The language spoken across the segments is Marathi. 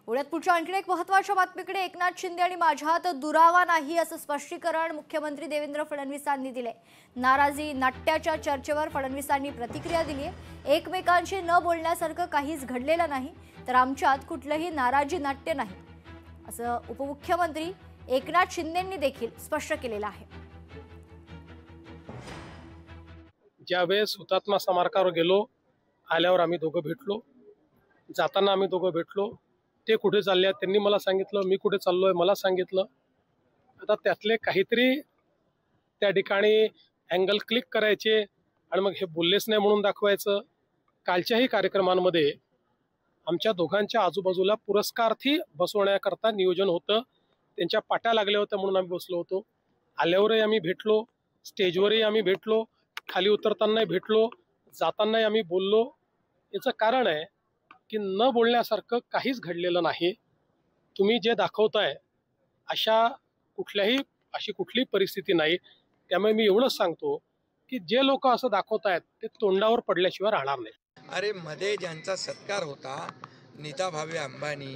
पुण्यात पुढच्या आणखी एक महत्त्वाच्या बातमीकडे एकनाथ शिंदे आणि माझ्यात दुरावा नाही असं स्पष्टीकरण मुख्यमंत्री देवेंद्र फडणवीसांनी दिले। नाराजी नाट्याच्या चर्चेवर फडणवीसांनी प्रतिक्रिया दिली आहे। एकमेकांशी न बोलण्यासारखं काहीच घडलेलं नाही, तर आमच्यात कुठलंही नाराजी नाट्य नाही असं उपमुख्यमंत्री एकनाथ शिंदेंनी देखील स्पष्ट केलेलं आहे। ज्यावेळेस हुतात्मा स्मारकावर गेलो, आल्यावर आम्ही दोघं भेटलो, जाताना आम्ही दोघं भेटलो। ते कुठे चालले त्यांनी मला सांगितलं, मी कुठे चाललोय मला सांगितलं। आता त्यातले काहीतरी त्या ठिकाणी अँगल क्लिक करायचे आणि मग हे बोललेच नाही म्हणून दाखवायचं। कालच्याही कार्यक्रमांमध्ये आमच्या दोघांच्या आजूबाजूला पुरस्कारार्थी बसवण्याकरता नियोजन होतं, त्यांच्या पाट्या लागल्या होत्या म्हणून आम्ही बसलो होतो। आल्यावरही आम्ही भेटलो, स्टेजवरही आम्ही भेटलो, खाली उतरतानाही भेटलो, जातानाही आम्ही बोललो। याचं कारण आहे की न बोलण्यासारखं काहीच घडलेलं नाही। तुम्ही जे दाखवताय अशी कुठली परिस्थिती नाही। त्यामुळे मी एवढंच सांगतो की जे लोक असं दाखवतायत ते तोंडावर पडल्याशिवाय राहणार नाही। अरे मध्ये ज्यांचा सत्कार होता, नीता भावे अंबानी,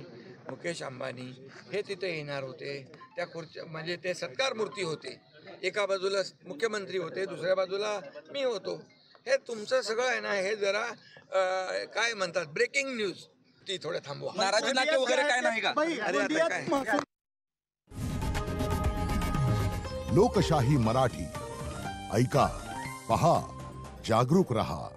मुकेश अंबानी हे तिथे येणार होते। त्या खुर्च्या म्हणजे ते सत्कार मूर्ती होते, एका बाजूला मुख्यमंत्री होते, दुसऱ्या बाजूला मी होतो। हे तुमचं सगळं आहे ना, हे जरा काय म्हणतात ब्रेकिंग न्यूज, ती थोडं थांबवा। नाराजी नाट्य वगैरे काय नाही का? अरे आता काय लोकशाही मराठी ऐका, पहा, जागरूक रहा।